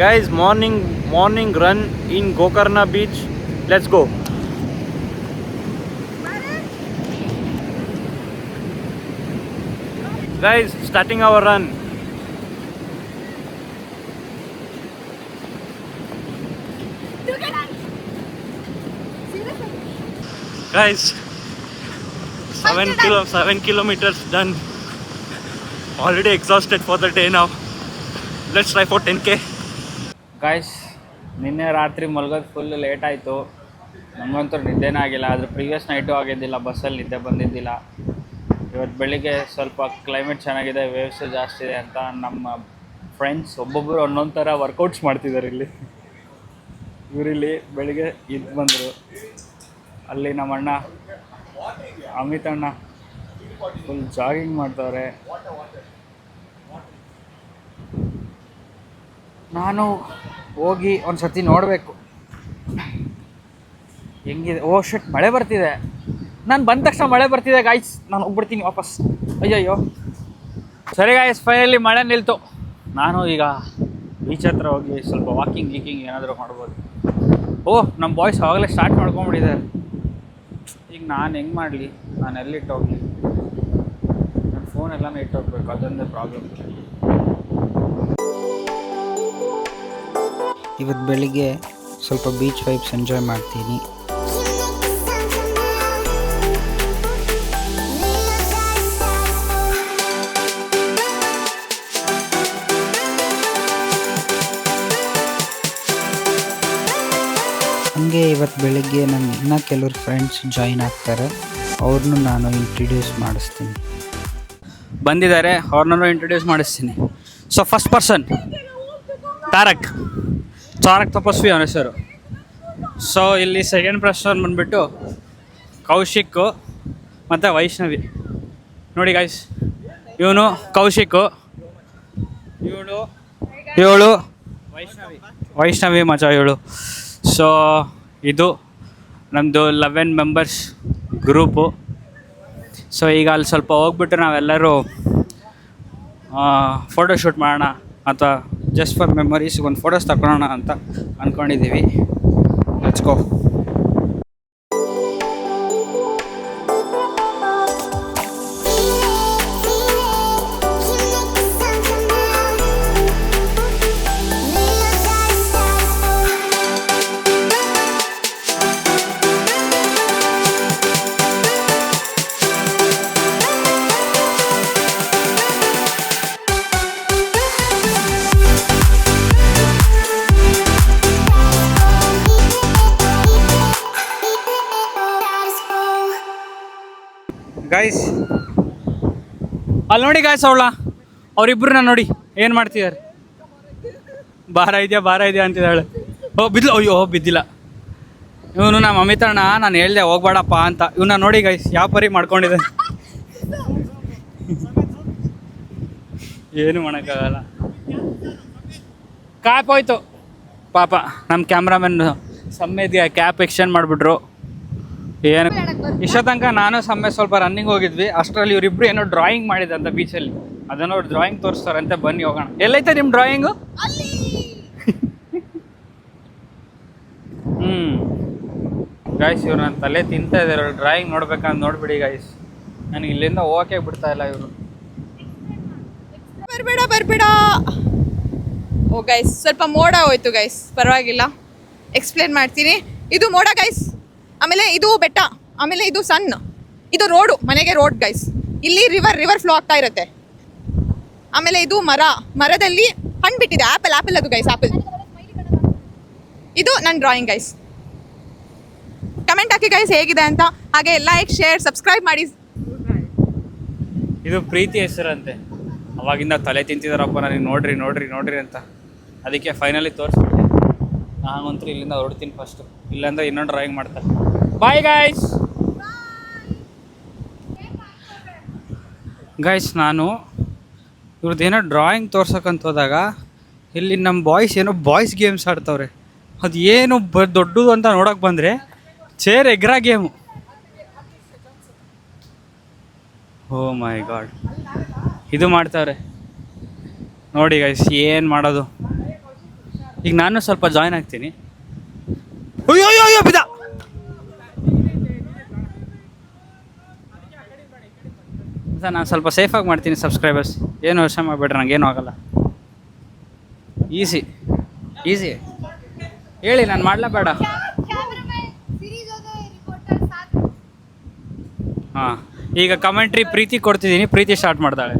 Guys, morning run in Gokarna beach. Let's go. Guys, starting our run. Guys, 7 kilometers done. Already exhausted for the day now. Let's try for 10k. Guys, ನಿನ್ನೆ ರಾತ್ರಿ ಮಲಗೋದು full late ಆಯಿತು. ನಮಗಂತೂ ನಿದ್ದೆನೇ ಆಗಿಲ್ಲ. ಅದ್ರ previous night ಆಗಿದ್ದಿಲ್ಲ, ಬಸ್ಸಲ್ಲಿ ನಿದ್ದೆ ಬಂದಿದ್ದಿಲ್ಲ. ಇವತ್ತು ಬೆಳಿಗ್ಗೆ ಸ್ವಲ್ಪ ಕ್ಲೈಮೇಟ್ ಚೆನ್ನಾಗಿದೆ, ವೇವ್ಸು ಜಾಸ್ತಿ ಇದೆ ಅಂತ ನಮ್ಮ ಫ್ರೆಂಡ್ಸ್ ಒಬ್ಬೊಬ್ಬರು ಒಂದೊಂದು ಥರ ವರ್ಕೌಟ್ಸ್ ಮಾಡ್ತಿದ್ದಾರೆ ಇಲ್ಲಿ. ಇವರಿಲ್ಲಿ ಬೆಳಿಗ್ಗೆ ಇದು ಬಂದರು. ಅಲ್ಲಿ ನಮ್ಮ ಅಣ್ಣ ಅಮಿತ್ ಅಣ್ಣ ಫುಲ್ ಜಾಗಿಂಗ್ ಮಾಡ್ತವ್ರೆ. ನಾನು ಹೋಗಿ ಒಂದು ಸರ್ತಿ ನೋಡಬೇಕು ಹೆಂಗಿದೆ. ಓ ಶಿಟ್, ಮಳೆ ಬರ್ತಿದೆ. ನಾನು ಬಂದ ತಕ್ಷಣ ಮಳೆ ಬರ್ತಿದೆ ಗಾಯ್ಸ್. ನಾನು ಹೋಗ್ಬಿಡ್ತೀನಿ ವಾಪಸ್. ಅಯ್ಯಯ್ಯೋ. ಸರಿ ಗಾಯ್ಸ್, ಫೈನಲಿ ಮಳೆ ನಿಲ್ತು. ನಾನು ಈಗ ಬೀಚ್ ಹತ್ರ ಹೋಗಿ ಸ್ವಲ್ಪ ವಾಕಿಂಗ್ ಗೀಕಿಂಗ್ ಏನಾದರೂ ಮಾಡ್ಬೋದು. ಓಹ್, ನಮ್ಮ ಬಾಯ್ಸ್ ಆವಾಗಲೇ ಸ್ಟಾರ್ಟ್ ಮಾಡ್ಕೊಂಬಿಟ್ಟಿದ್ದಾರೆ. ಈಗ ನಾನು ಹೆಂಗೆ ಮಾಡಲಿ? ನಾನು ಎಲ್ಲಿಟ್ಟು ಹೋಗಲಿ? ನನ್ನ ಫೋನ್ ಎಲ್ಲನೂ ಇಟ್ಟೋಗ್ಬೇಕು, ಅದೊಂದೇ ಪ್ರಾಬ್ಲಮ್. ಇವತ್ತು ಬೆಳಿಗ್ಗೆ ಸ್ವಲ್ಪ ಬೀಚ್ ವೈಬ್ಸ್ ಎಂಜಾಯ್ ಮಾಡ್ತೀನಿ. ಹಾಗೆ ಇವತ್ತು ಬೆಳಿಗ್ಗೆ ನನ್ನ ಇನ್ನೂ ಕೆಲವರು ಫ್ರೆಂಡ್ಸ್ ಜಾಯಿನ್ ಆಗ್ತಾರೆ. ಅವ್ರನ್ನೂ ನಾನು ಇಂಟ್ರಡ್ಯೂಸ್ ಮಾಡಿಸ್ತೀನಿ. ಬಂದಿದ್ದಾರೆ, ಅವ್ರನ್ನೂ ಇಂಟ್ರಡ್ಯೂಸ್ ಮಾಡಿಸ್ತೀನಿ. ಸೊ ಫಸ್ಟ್ ಪರ್ಸನ್ ತಾರಕ್ ತಪಸ್ವಿ ಅವನ ಹೆಸರು. ಸೊ ಇಲ್ಲಿ ಸೆಕೆಂಡ್ ಪರ್ಸನ್ ಬಂದುಬಿಟ್ಟು ಕೌಶಿಕ್ ಮತ್ತು ವೈಷ್ಣವಿ. ನೋಡಿ ಗಾಯ್ಸ್, ಇವನು ಕೌಶಿಕ್, ಇವಳು ವೈಷ್ಣವಿ ಮಜಾ ಇವಳು. ಸೊ ಇದು ನಮ್ಮದು 11 ಮೆಂಬರ್ಸ್ ಗ್ರೂಪು. ಸೊ ಈಗ ಅಲ್ಲಿ ಸ್ವಲ್ಪ ಹೋಗ್ಬಿಟ್ಟು ನಾವೆಲ್ಲರೂ ಫೋಟೋಶೂಟ್ ಮಾಡೋಣ ಅಥವಾ ಜಸ್ಟ್ ಫಾರ್ ಮೆಮೊರೀಸ್ ಒಂದು ಫೋಟೋಸ್ ತಗೊಳ್ಳೋಣ ಅಂತ ಅಂದ್ಕೊಂಡಿದ್ದೀವಿ. Let's go. ಗಾಯ್ಸ್, ಅಲ್ಲಿ ನೋಡಿ ಗಾಯ್ಸ್, ಅವರಿಬ್ಬರನ್ನ ನೋಡಿ ಏನು ಮಾಡ್ತಿದ್ದಾರೆ. ಭಾರ ಇದೆಯಾ ಅಂತಿದ್ದಾಳೆ. ಬಿದ್ಲು. ಅಯ್ಯೋ, ಬಿದ್ದಿಲ್ಲ. ಇವನು ನಮ್ಮ ಅಮಿತ್ ಅಣ್ಣ, ನಾನು ಹೇಳ್ದೆ ಹೋಗ್ಬೇಡಪ್ಪ ಅಂತ. ಇವನ್ನ ನೋಡಿ ಗಾಯ್ಸ್, ಯಾವ ಪರಿ ಮಾಡ್ಕೊಂಡಿದೆ. ಏನು ಮಾಡೋಕ್ಕಾಗಲ್ಲ. ಕ್ಯಾಪ್ ಹೋಯ್ತು ಪಾಪ. ನಮ್ಮ ಕ್ಯಾಮ್ರಾಮನ್ ಸಮ್ಮೇದ್ಗೆ ಕ್ಯಾಪ್ ಎಕ್ಸ್ಚೇಂಜ್ ಮಾಡಿಬಿಟ್ರು. ಏನು ಇಷ್ಟ ತನಕ ನಾನು ಸಮ್ಮೆ ಸ್ವಲ್ಪ ರನ್ನಿಂಗ್ ಹೋಗಿದ್ವಿ. ಅಷ್ಟರಲ್ಲಿ ಇವರಿಬ್ರು ಏನೋ ಡ್ರಾಯಿಂಗ್ ಮಾಡಿದೆ ಅಂತ ಬೀಚಲ್ಲಿ. ಅದನ್ನು ಡ್ರಾಯಿಂಗ್ ತೋರಿಸ್ತಾರಂತೆ, ಬನ್ನಿ ಹೋಗೋಣ. ಎಲ್ಲೈತೆ ನಿಮ್ಮ ಡ್ರಾಯಿಂಗು? ಗಾಯ್ಸ್, ಇವ್ರು ನನ್ನ ತಲೆ ತಿಂತಾ ಇದ್ದಾರೆ. ಡ್ರಾಯಿಂಗ್ ನೋಡ್ಬೇಕಂತ ನೋಡ್ಬಿಡಿ ಗಾಯ್ಸ್. ನನಗೆ ಇಲ್ಲಿಂದ ಹೋಗಕ್ಕೆ ಬಿಡ್ತಾ ಇಲ್ಲ ಇವರು. ಬರ್ಬೇಡ. ಓ ಗೈಸ್, ಸ್ವಲ್ಪ ಮೋಡ ಹೋಯ್ತು ಗೈಸ್, ಪರವಾಗಿಲ್ಲ, ಎಕ್ಸ್ಪ್ಲೇನ್ ಮಾಡ್ತೀನಿ. ಇದು ಮೋಡ ಗೈಸ್, ಆಮೇಲೆ ಇದು ಬೆಟ್ಟ, ಆಮೇಲೆ ಇದು ಸನ್, ಇದು ರೋಡು, ಮನೆಗೆ ರೋಡ್ ಗೈಸ್. ಇಲ್ಲಿ ರಿವರ್ ಫ್ಲೋ ಆಗ್ತಾ ಇರುತ್ತೆ. ಆಮೇಲೆ ಇದು ಮರದಲ್ಲಿ ಹಣ್ಣು ಬಿಟ್ಟಿದೆ. ಆಪಲ್ ಅದು ಗೈಸ್, ಆಪಲ್. ಇದು ನನ್ನ ಡ್ರಾಯಿಂಗ್ ಗೈಸ್. ಕಮೆಂಟ್ ಹಾಕಿ ಗೈಸ್ ಹೇಗಿದೆ ಅಂತ. ಹಾಗೆ ಲೈಕ್, ಶೇರ್, ಸಬ್ಸ್ಕ್ರೈಬ್ ಮಾಡಿ. ಇದು ಪ್ರೀತಿ ಹೆಸರಂತೆ. ಅವಾಗಿಂದ ತಲೆ ತಿಂತಿದಾರಪ್ಪ ನನಗೆ, ನೋಡ್ರಿ ಅಂತ. ಅದಕ್ಕೆ ಫೈನಲಿ ತೋರಿಸ್ಬಿಟ್ಟೆ. ನಾನಂತೂ ಇಲ್ಲಿಂದ ಹೊರಡ್ತೀನಿ ಫಸ್ಟು, ಇಲ್ಲಾಂದ್ರೆ ಇನ್ನೊಂದು ಡ್ರಾಯಿಂಗ್ ಮಾಡ್ತಾರೆ. Bye guys. ನಾನು ಇವ್ರದ್ದೇನೋ ಡ್ರಾಯಿಂಗ್ ತೋರ್ಸೋಕ್ಕಂತ ಹೋದಾಗ ಇಲ್ಲಿ ನಮ್ಮ ಬಾಯ್ಸ್ ಏನೋ ಬಾಯ್ಸ್ ಗೇಮ್ಸ್ ಆಡ್ತವ್ರೆ. ಅದು ಏನು ದೊಡ್ಡದು ಅಂತ ನೋಡೋಕೆ ಬಂದರೆ ಚೇರ್ ಎಗ್ರಾ ಗೇಮು. ಓ ಮೈ ಗಾಡ್, ಇದು ಮಾಡ್ತಾವ್ರೆ ನೋಡಿ ಗೈಸ್. ಏನು ಮಾಡೋದು? ಈಗ ನಾನು ಸ್ವಲ್ಪ ಜಾಯ್ನ್ ಆಗ್ತೀನಿ. ಅಯ್ಯೋ ಅಯ್ಯೋ ಅಯ್ಯೋ ಬಿದ್ದ. ಸರ್ ನಾನು ಸ್ವಲ್ಪ ಸೇಫಾಗಿ ಮಾಡ್ತೀನಿ ಸಬ್ಸ್ಕ್ರೈಬರ್ಸ್, ಏನು ಯೋಚನೆ ಮಾಡಿಬಿಡ್ರಿ, ನನಗೇನು ಆಗಲ್ಲ. ಈಸಿ ಈಸಿ ಹೇಳಿ, ನಾನು ಮಾಡಲೇಬೇಡ. ಹಾಂ, ಈಗ ಕಮೆಂಟ್ರಿ ಪ್ರೀತಿ ಕೊಡ್ತಿದ್ದೀನಿ, ಪ್ರೀತಿ ಸ್ಟಾರ್ಟ್ ಮಾಡ್ತಾಳೆ.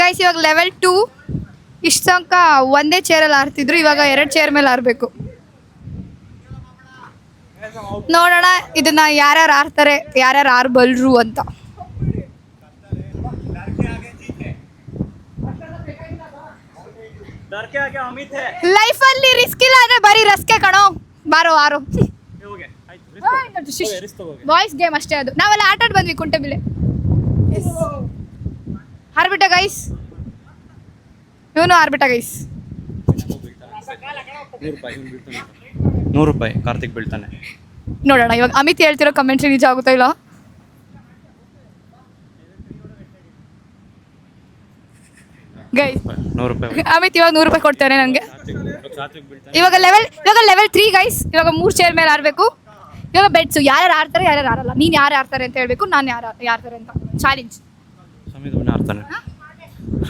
ಗೈಸ್ ಇವಾಗ ಲೆವೆಲ್ 2 ಇಷ್ಟು ತನಕ ಒಂದೇ ಚೇರಲ್ಲಿ ಆಡ್ತಿದ್ರು, ಇವಾಗ 2 ಚೇರ್ ಮೇಲೆ ಆಡಬೇಕು. ನೋಡೋಣ ಇದನ್ನ ಯಾರ್ಯಾರು ಆಡ್ತಾರೆ, ಯಾರ್ಯಾರು ಆಡ್ಬಲ್ರು ಅಂತ. ಲೈಫಲ್ಲಿ ರಿಸ್ಕ್ ಇಲ್ಲ ಅಂದ್ರೆ ಬರೀ ರಸ್ಕೆ ಕಣೋ, ಬಾರೋ ಆರೋ. ಬಾಯ್ಸ್ ಗೇಮ್ ಅಷ್ಟೇ ಅದು, ನಾವೆಲ್ಲ ಆಟ ಆಡಿ ಬಂದ್ವಿ ಕುಂಟೆಬಿಲ್ಲೆ. ಆರ್ಬಿಟ ಗೈಸ್, ಇವನು ಆರ್ಬಿಟ ಗೈಸ್. 100 ರೂಪಾಯಿ ಕಾರ್ತಿಕ್ ಬೀಳ್ತಾನೆ. ನೋಡೋಣ ಇವಾಗ ಅಮಿತ್ ಹೇಳ್ತಿರೋ ಕಮೆಂಟ್ರಿ ನಿಜ ಆಗುತ್ತಾ ಇಲ್ಲ. ಗೈಸ್ 100 ರೂಪಾಯಿ. ಅಮಿತ್ ಇವಾಗ 100 ರೂಪಾಯಿ ಕೊಡ್ತಾನೆ ನನಗೆ. ಇವಾಗ ಲೆವೆಲ್ 3 ಗೈಸ್, ಇವಾಗ 3 ಚೇರ್ ಮೇಲೆ ಆಡಬೇಕು. ಇವಾಗ ಬೆಟ್ಸು, ಯಾರ್ಯಾರು ಆಡ್ತಾರೆ ಯಾರ್ಯಾರು ಆಡಲ್ಲ. ನೀನು ಯಾರು ಆಡ್ತಾರೆ ಅಂತ ಹೇಳ್ಬೇಕು, ನಾನು ಯಾರು ಆಡ್ತಾರೆ ಅಂತ ಚಾಲೆಂಜ್.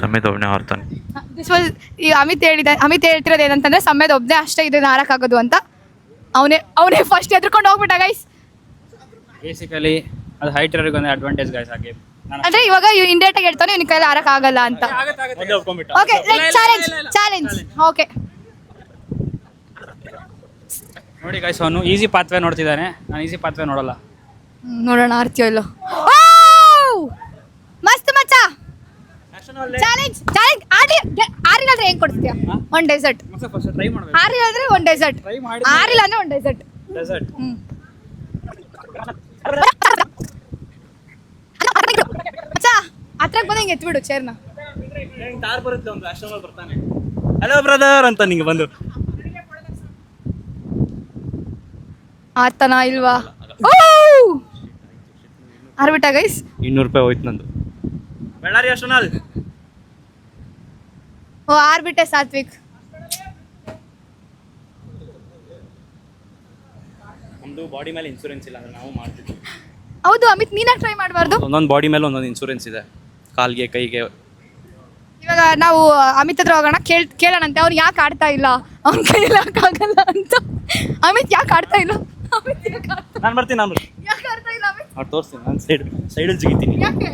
ಸಮೇತ ಒಬ್ಬನೇ ಆಡ್ತಾನೆ. ದಿಸ್ ವಾಸ್ ಈ ಅಮಿತ್ ಹೇಳ್ತಿರೋದು ಏನಂತಂದ್ರೆ ಸಮೇತ ಒಬ್ಬನೇ ಅಷ್ಟೇ ಇದನ್ನ ಆಡಕ್ಕಾಗೋದು ಅಂತ. ಅವನೇ ಫಸ್ಟ್ ಎದ್ಕೊಂಡು ಹೋಗ್ಬಿಟ್ಟ ಗೈಸ್. ಬೇಸಿಕಲಿ ಅದು ಹೈಟ್ ಇರೋರಿಗೆ ಒಂದು ಅಡ್ವಾಂಟೇಜ್ ಗೈಸ್ ಆ ಗೇಮ್. ಅಂದ್ರೆ ಇವಾಗ ಇಂಡೈರೆಕ್ಟ್ ಆಗಿ ಹೇಳ್ತಾನೆ ಇವ್ನ ಕೈಯಲ್ಲಿ ಆಡಕ್ ಆಗಲ್ಲ ಅಂತ. ಓಕೆ ಚಾಲೆಂಜ್ ಓಕೆ ನೋಡಿ ಗೈಸ್, ಅವನು ಈಸಿ ಪಾತ್ವೆ ನೋಡ್ತಿದ್ದಾನೆ, ನಾನು ಈಸಿ ಪಾತ್ವೆ ನೋಡಲ್ಲ. ನೋಡೋಣ ಆರ್ತಿಯೋ ಇಲ್ಲ. ಮಸ್ತ್ ಮಚ್ಚ. ಚಾಲೆಂಜ್ ಆರಿಲ್ಲ ಅಂದ್ರೆ ಹೆಂಗ್ ಕೊಡ್ತೀಯಾ? ಒಂದು ಡೆಸರ್ಟ್. ಟ್ರೈ ಮಾಡ್ಬೇಕು. ಆರಿಲ್ಲ ಅಂದ್ರೆ ಒಂದು ಡೆಸರ್ಟ್. ಆರಿಲ್ಲ ಅಂದ್ರೆ ಒಂದು ಡೆಸರ್ಟ್. ಮಚ್ಚ ಹತ್ರಕ್ಕೆ ಬಂದು ಹಿಂಗೆ ಎತ್ಬಿಡು ಚೇರ್ನ. ಹಲೋ ಬ್ರದರ್ ಅಂತ ನಿಂಗೆ ಬಂದು ಆತನ ಇಲ್ವಾ? ಆರ್ಬಿಟ ಗೈಸ್. 200 ರೂಪಾಯಿ ಹೋಯ್ತು ನಂದು. ಬೆಳ್ಳಾರಿ ಅಷ್ಟೊಂದು. ಓ ಆರ್ಬಿಟೆ ಸಾತ್ವಿಕ್. ನಮ್ದು ಬಾಡಿ ಮೇಲೆ ಇನ್ಶೂರೆನ್ಸ್ ಇಲ್ಲ ಅಂದ್ರೆ ನಾವು ಮಾಡ್ತಿದ್ವಿ. ಹೌದು ಅಮಿತ್, ನೀನಾಗಿ ಟ್ರೈ ಮಾಡಬಾರ್ದು. ಒಂದೊಂದು ಬಾಡಿ ಮೇಲೆ ಒಂದೊಂದು ಇನ್ಶೂರೆನ್ಸ್ ಇದೆ, ಕಾಲ್ಗೆ ಕೈಗೆ. ಇವಾಗ ನಾವು ಅಮಿತ್ ಹತ್ರ ಹೋಗೋಣ, ಕೇಳೋಣಂತೆ ಅವ್ನು ಯಾಕೆ ಆಡ್ತಾ ಇಲ್ಲ, ಅವ್ನ ಕೈಯಲ್ಲಿ ಯಾಕಾಗಲ್ಲ ಅಂತ. ಅಮಿತ್ ಯಾಕೆ ಆಡ್ತಾ ಇಲ್ಲ? ನಾನು ಬರ್ತೀನಿ. ಯಾಕೆ ಆಡ್ತಾ ಇಲ್ಲ ಅಮಿತ್? ಅವ್ರು ತೋರಿಸ್ತೀನಿ, ನಾನು ಸೈಡಲ್ಲಿ ಜಿಗಿತೀನಿ. ಯಾಕೆ?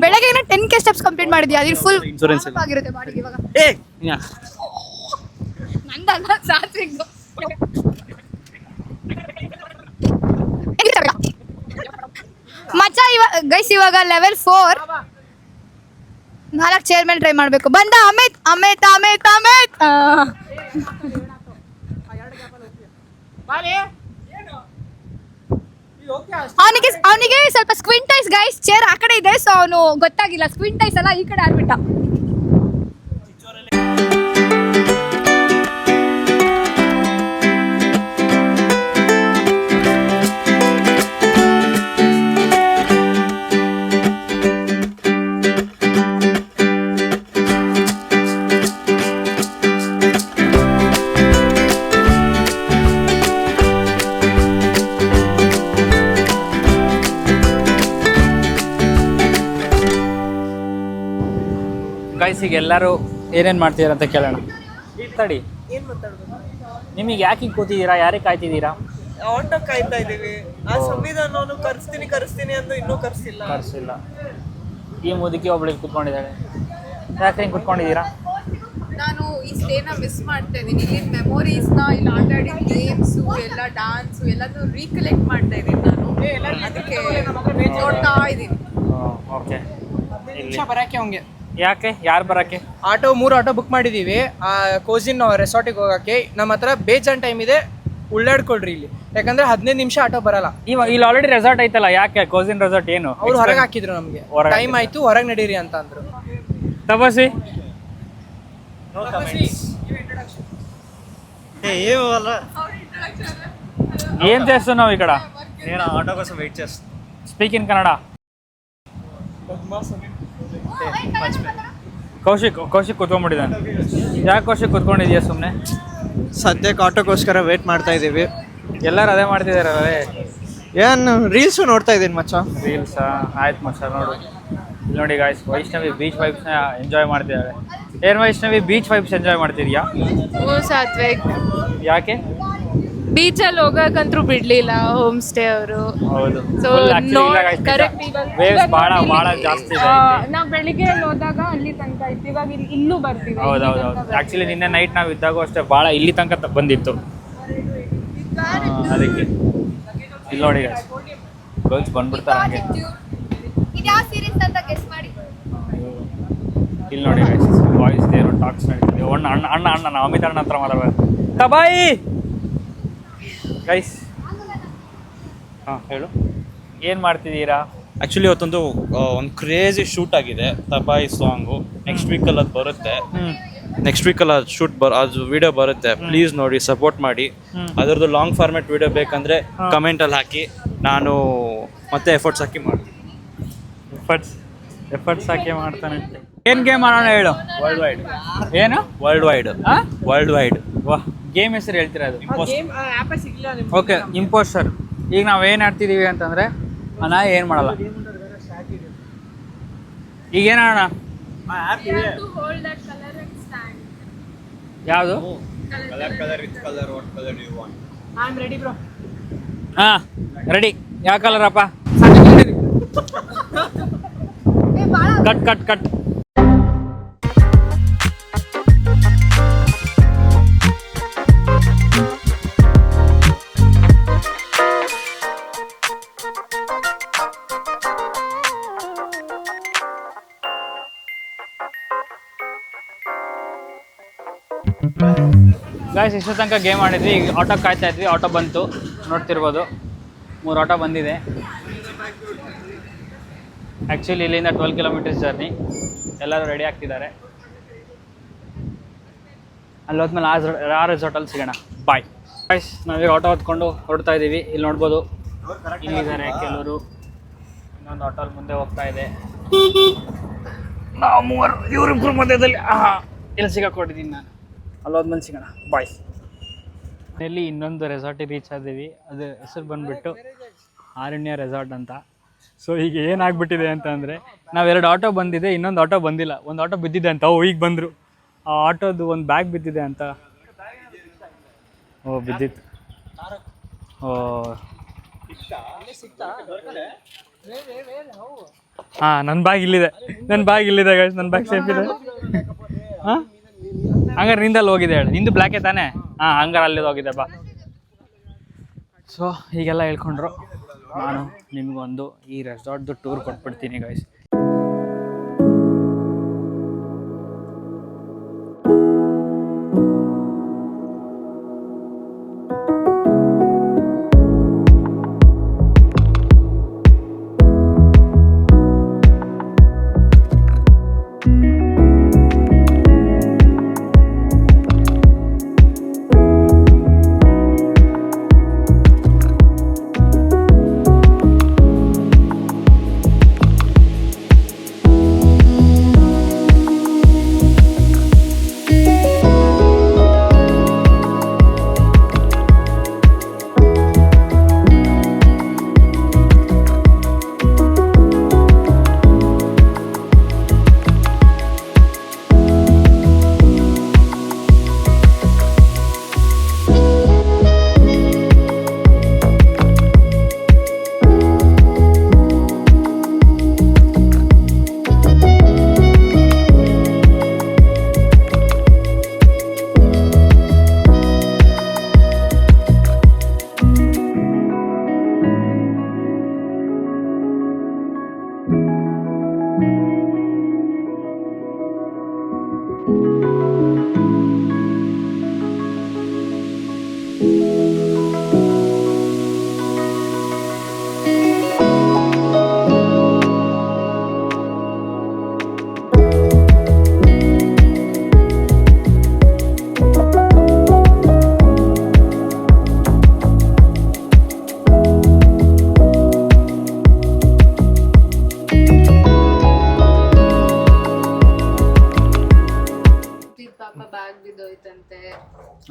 ಬೆಳಗ್ಗೆ 10K ಸ್ಟೆಪ್ಸ್ ಕಂಪ್ಲೀಟ್ ಮಾಡಿದ್ಯಾ? ಅದು ಫುಲ್ ಇನ್ಶೂರೆನ್ಸ್ ಆಗಿರುತ್ತೆ ಬಾಡಿಗೆ. ಇವಾಗ ನಂದಲ್ಲ ಸಾತ್ವಿಕ್. ಮಚ್ಚ ಗೈಸ್ ಇವಾಗ ಲೆವೆಲ್ 4 4 ಚೇರ್ ಮೇಲೆ ಟ್ರೈ ಮಾಡಬೇಕು. ಬಂದ ಅಮಿತ್. ಅವನಿಗೆ ಸ್ವಲ್ಪ ಸ್ಕ್ವಿಂಟ್ ಐಸ್ ಗೈಸ್, ಚೇರ್ ಆ ಕಡೆ ಇದೆ, ಸೊ ಅವನು ಗೊತ್ತಾಗಿಲ್ಲ. ಸ್ಕ್ವಿಂಟ್ ಐಸ್ ಅಲ್ಲ, ಈ ಕಡೆ ಆಡ್ಬಿಟ್ಟ. ಗೈಸ್ ಈಗ ಎಲ್ಲರೂ ಏನೇನು ಮಾಡ್ತಿದ್ದೀರಾ ಅಂತ ಕೇಳೋಣ. ತಡಿ, ನಿಮಗೆ ಯಾಕೆ ಹಿಂಗೆ ಕೂತಿದ್ದೀರಾ? ಯಾರಿಗೆ ಕಾಯ್ತಿದ್ದೀರಾ? ಆಟೋ ಕಾಯ್ತಾ ಇದೀವಿ. ಆ ಸಂವಿಧಾನವನ್ನು ಕರೆಸ್ತೀನಿ ಅಂತ ಇನ್ನೂ ಕರ್ಸಿಲ್ಲ. ಈ ಮುದುಕಿ ಒಬ್ಳಿಗೆ ಕೂತ್ಕೊಂಡಿದ್ದಾಳೆ. ಯಾಕೆ ಹಿಂಗೆ ಕೂತ್ಕೊಂಡಿದ್ದೀರಾ? ನಾನು ಈ ಸ್ಟೇನ ಮಿಸ್ ಮಾಡ್ತಾ ಇದ್ದೀನಿ. ಇಲ್ಲಿನ ಮೆಮೊರೀಸ್ನ, ಇಲ್ಲಿ ಆಟ ಆಡಿದ ಗೇಮ್ಸು, ಎಲ್ಲ ಡ್ಯಾನ್ಸು ಎಲ್ಲನೂ ರೀಕಲೆಕ್ಟ್ ಮಾಡ್ತಾ ಇದ್ದೀನಿ ನಾನು. ಅದಕ್ಕೆ ನೋಡ್ತಾ ಇದ್ದೀನಿ. ಓಕೆ, ಬರಕ್ಕೆ ಹಂಗೆ. ಯಾಕೆ? ಯಾರು ಬರೋಕ್ಕೆ? 3 ಆಟೋ ಬುಕ್ ಮಾಡಿದ್ದೀವಿ ಕೋಜಿನ್ ರೆಸಾರ್ಟಿಗೆ ಹೋಗೋಕ್ಕೆ. ನಮ್ಮ ಹತ್ರ ಬೇಜಾನ್ ಟೈಮ್ ಇದೆ, ಉಳ್ಳಾಡ್ಕೊಳ್ರಿ ಇಲ್ಲಿ. ಯಾಕಂದ್ರೆ 15 ನಿಮಿಷ ಆಟೋ ಬರಲ್ಲ. ಇಲ್ಲಿ ಆಲ್ರೆಡಿ ರೆಸಾರ್ಟ್ ಐತಲ್ಲ, ಯಾಕೆ ಕೋಸಿನ್ ರೆಸಾರ್ಟ್? ಏನು ಅವ್ರು ಹೊರಗೆ ಹಾಕಿದ್ರು ನಮಗೆ, ಟೈಮ್ ಆಯ್ತು ಹೊರಗೆ ನಡೀರಿ ಅಂತ ಅಂದ್ರು. ತಪಸಿ ఏం చేస్తున్నావు ఇక్కడ? నేను ఆటో కోసం వెయిట్ చేస్తాను. Speak in Kannada. ಕೌಶಿಕ್ ಕುತ್ಕೊಂಡ್ಬಿಟ್ಟಿದ್ದಾನೆ. ಯಾಕೆ ಕೌಶಿಕ್ ಕುತ್ಕೊಂಡಿದ್ಯಾ ಸುಮ್ಮನೆ? ಸದ್ಯಕ್ಕೆ ಆಟೋಗೋಸ್ಕರ ವೇಟ್ ಮಾಡ್ತಾ ಇದ್ದೀವಿ. ಎಲ್ಲರೂ ಅದೇ ಮಾಡ್ತಿದಾರಲ್ಲ. ಏನು ರೀಲ್ಸು ನೋಡ್ತಾ ಇದ್ದೀನಿ ಮಚ್ಚ. ರೀಲ್ಸಾ? ಆಯ್ತು ಮಚ್ಚ ನೋಡು. ಇಲ್ಲಿ ನೋಡಿ ಗಾಯ್ಸ್, ವೈಷ್ಣವಿ ಬೀಚ್ ವೈಬ್ಸ್ನ ಎಂಜಾಯ್ ಮಾಡ್ತಿದ್ದಾಳೆ. ಏನು ವೈಷ್ಣವಿ, ಬೀಚ್ ವೈಬ್ಸ್ ಎಂಜಾಯ್ ಮಾಡ್ತಿದ್ಯಾ? ಸಾತ್ವಿಕ್ ಯಾಕೆ? ಬೀಚಲ್ಲಿ ಹೋಗಕ್ಕಂತೂ ಬಿಡ್ಲಿಲ್ಲ ಹೋಮ್ ಸ್ಟೇ ಅವರು. ಹೌದು. ಸೊ ವೇವ್ಸ್ ಭಾಳ ಜಾಸ್ತಿ ಇದೆ. ನಾವು ಬೆಳಿಗ್ಗೆ ಹೋದಾಗ ಅಲ್ಲಿ ತನಕ ಇತ್ತು, ಇವಾಗ ಇಲ್ಲೂ ಬರ್ತೀವಿ. ಹೌದೌದು. ಆ್ಯಕ್ಚುಲಿ ನಿನ್ನೆ ನೈಟ್ ನಾವು ಇದ್ದಾಗೂ ಅಷ್ಟೇ ಭಾಳ ಇಲ್ಲಿ ತನಕ ಬಂದಿತ್ತು. ಅದಕ್ಕೆ ಇಲ್ಲಿ ನೋಡಿ ಗರ್ಲ್ಸ್ ಬಂದ್ಬಿಡ್ತಾರೆ ಹಂಗೆ. ಇಲ್ಲಿ ನೋಡಿ ಬಾಯ್ಸ್ ದೇವರು ಟಾಕ್ಸ್ ನಡೀತಿದೆ. ಅಣ್ಣ ನಾವು ಅಮಿತ್ ಅಣ್ಣ ಹತ್ರ ಮಾತಾಡ್ಬೇಕು. ಕಬಾಯಿ ಗೈಸ್, ಹಾಂ ಹೇಳು, ಏನು ಮಾಡ್ತಿದ್ದೀರಾ? ಆ್ಯಕ್ಚುಲಿ ಇವತ್ತೊಂದು ಒಂದು ಕ್ರೇಜಿ ಶೂಟ್ ಆಗಿದೆ ತಬಾಯಿ ಸಾಂಗು. ನೆಕ್ಸ್ಟ್ ವೀಕಲ್ಲಿ ಅದು ಬರುತ್ತೆ. ನೆಕ್ಸ್ಟ್ ವೀಕಲ್ಲಿ ಅದು ಅದು ವಿಡಿಯೋ ಬರುತ್ತೆ. ಪ್ಲೀಸ್ ನೋಡಿ, ಸಪೋರ್ಟ್ ಮಾಡಿ. ಅದರದ್ದು ಲಾಂಗ್ ಫಾರ್ಮೆಟ್ ವಿಡಿಯೋ ಬೇಕಂದರೆ ಕಮೆಂಟಲ್ಲಿ ಹಾಕಿ, ನಾನು ಮತ್ತೆ ಎಫರ್ಟ್ಸ್ ಹಾಕಿ ಮಾಡ್ತೀನಿ. ಎಫರ್ಟ್ಸ್ ಹಾಕಿ ಮಾಡ್ತಾನೆ. ಏನು ಗೇಮ್ ಮಾಡೋಣ ಹೇಳು? World wide. ಏನು ವರ್ಲ್ಡ್ ವೈಡ್? World wide. ವಾಹ್, ಗೇಮ್ ಹೆಸರು ಹೇಳ್ತೀರಾ ಅದು? Okay, impostor. ಈಗ ನಾವು ಏನು ಆಡ್ತಿದ್ದೀವಿ ಅಂತಂದರೆ, ನಾ ಏನು ಮಾಡಲ್ಲ. ಈಗ ಏನಾಡೋಣ? ಯಾವುದು? ಹಾಂ ರೆಡಿ. ಯಾವ ಕಲರಪ್ಪ? ಕಟ್. ಗಾಯ್ಸ್, ಇಷ್ಟು ತನಕ ಗೇಮ್ ಆಡಿದ್ವಿ. ಈಗ ಆಟೋ ಕಾಯ್ತಾ ಇದ್ವಿ. ಆಟೋ ಬಂತು, ನೋಡ್ತಿರ್ಬೋದು 3 ಆಟೋ ಬಂದಿದೆ. ಆ್ಯಕ್ಚುಲಿ ಇಲ್ಲಿಂದ 12 ಕಿಲೋಮೀಟರ್ಸ್ ಜರ್ನಿ. ಎಲ್ಲರೂ ರೆಡಿ ಆಗ್ತಿದ್ದಾರೆ. ಅಲ್ಲಿ ಹೋದ್ಮೇಲೆ ಆ ರೆಸಾರ್ಟಲ್ಲಿ ಸಿಗೋಣ. ಬಾಯ್ ಗಾಯ್ಸ್, ನಾವೀಗ ಆಟೋ ಹೊತ್ಕೊಂಡು ಹೊರಡ್ತಾ ಇದ್ದೀವಿ. ಇಲ್ಲಿ ನೋಡ್ಬೋದು, ಇಲ್ಲಿದ್ದಾರೆ ಕೆಲವರು. ಇನ್ನೊಂದು ಆಟೋಲ್ಲಿ ಮುಂದೆ ಹೋಗ್ತಾ ಇದೆ. ನಾವು ಮೂವರು, ಇವರಿಬ್ಬರು ಮಧ್ಯದಲ್ಲಿ ಇಲ್ಲಿ ಸಿಗಾಕೊಂಡಿದ್ದೀನಿ ನಾನು. ಅಲ್ಲೋದ್ಮೇಲೆ ಸಿಗೋಣ. ಬಾಯ್. ಇಲ್ಲಿ ಇನ್ನೊಂದು ರೆಸಾರ್ಟಿಗೆ ರೀಚ್ ಆದ್ದೀವಿ. ಅದು ಹೆಸರು ಬಂದುಬಿಟ್ಟು ಆರಣ್ಯ ರೆಸಾರ್ಟ್ ಅಂತ. ಸೊ ಈಗ ಏನಾಗ್ಬಿಟ್ಟಿದೆ ಅಂತಂದರೆ, ನಾವೆರಡು ಆಟೋ ಬಂದಿದೆ, ಇನ್ನೊಂದು ಆಟೋ ಬಂದಿಲ್ಲ. ಒಂದು ಆಟೋ ಬಿದ್ದಿದೆ ಅಂತ ಈಗ ಬಂದರು. ಆ ಆಟೋದು ಒಂದು ಬ್ಯಾಗ್ ಬಿದ್ದಿದೆ ಅಂತ. ಓ ಬಿದ್ದಿತ್ತು. ಓ ಹಾಂ, ನನ್ನ ಬ್ಯಾಗ್ ಇಲ್ಲಿದೆ ಗೈಸ್. ನನ್ನ ಬ್ಯಾಗ್ ಸೇಫ್ ಇದೆ. ಹಾಂ, ಹಂಗಾರೆ ನಿಂದಲ್ಲಿ ಹೋಗಿದೆ ಹೇಳಿ. ನಿಂದು ಬ್ಲ್ಯಾಕೆ ತಾನೇ? ಹಾಂ, ಹಂಗಾರೆ ಅಲ್ಲಿದ್ದು ಹೋಗಿದೆ ಬಾ. ಸೊ ಹೀಗೆಲ್ಲ ಹೇಳ್ಕೊಂಡ್ರು. ನಾನು ನಿಮಗೊಂದು ಈ ರೆಸಾರ್ಟ್ದು ಟೂರ್ ಕೊಟ್ಬಿಡ್ತೀನಿ ಗೈಸ್.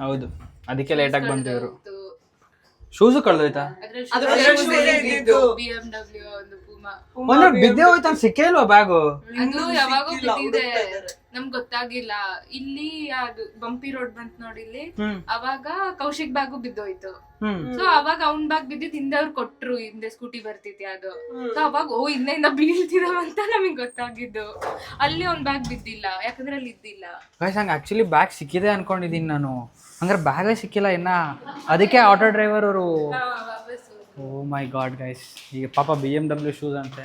ಹೌದು, ಅದಕ್ಕೆ ಲೇಟಾಗಿ ಬಂದಿದ್ರು. ಶೂಸು ಕಳ್ದೋಯ್ತಾ? BMW ಒಂದು ಪೂಮಾ. ಅಂದ್ರೆ ಬಿದ್ದೆ ಹೋಯ್ತಾ? ಸಿಕ್ಕೇ ಇಲ್ವಾ ಬ್ಯಾಗು? ಅದು ಯಾವಾಗೋ ಬಿದ್ದಿದೆ, ನಮ್ಗೆ ಗೊತ್ತಾಗಿಲ್ಲ. ಇಲ್ಲಿ ಅದು ಬಂಪಿ ರೋಡ್ ಬಂತ್ ನೋಡಿ ಇಲ್ಲಿ, ಅವಾಗ ಕೌಶಿಕ್ ಬ್ಯಾಗು ಬಿದ್ದೋಯ್ತು. ಸೊ ಅವಾಗ ಅವ್ನ್ ಬ್ಯಾಗ್ ಬಿದ್ದಿದ್ ಹಿಂದೆ ಅವ್ರು ಕೊಟ್ರು, ಹಿಂದೆ ಸ್ಕೂಟಿ ಬರ್ತಿದ್ದೆ ಅದು. ಸೊ ಅವಾಗ ಹಿಂದೆಯಿಂದ ಬೀಳ್ತಿದಾವ ಅಂತ ನಮಗ್ ಗೊತ್ತಾಗಿದ್ದು. ಅಲ್ಲಿ ಅವ್ನ್ ಬ್ಯಾಗ್ ಬಿದ್ದಿಲ್ಲ, ಯಾಕಂದ್ರೆ ಅಲ್ಲಿ ಇದ್ದಿಲ್ಲ. ಗೈಸ್ ಹಂಗೆ ಆಕ್ಚುಲಿ ಬ್ಯಾಗ್ ಸಿಕ್ಕಿದೆ ಅನ್ಕೊಂಡಿದೀನಿ ನಾನು, ಹಂಗಾರೆ ಬ್ಯಾಗೇ ಸಿಕ್ಕಿಲ್ಲ ಇನ್ನ. ಅದಕ್ಕೆ ಆಟೋ ಡ್ರೈವರ್ ಅವರು ಓ ಮೈ ಗಾಡ್ ಗೈಸ್, ಈಗ ಪಾಪ BMW ಶೂಸ್ ಅಂತೆ,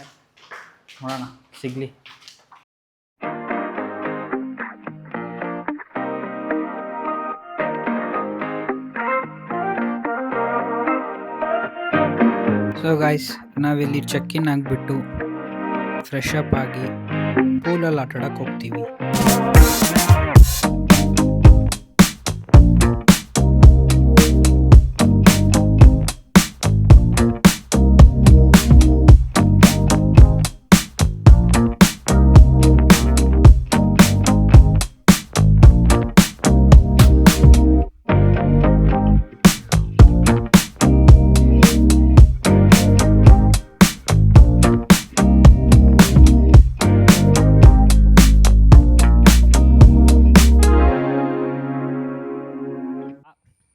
ನೋಡೋಣ ಸಿಗ್ಲಿ. ಸೊ ಗಾಯ್ಸ್, ನಾವಿಲ್ಲಿ ಚೆಕ್ ಇನ್ ಆಗಿಬಿಟ್ಟು ಫ್ರೆಶ್ ಅಪ್ ಆಗಿ ಪೂಲಲ್ಲಿ ಆಟಾಡಕ್ಕೆ ಹೋಗ್ತೀವಿ.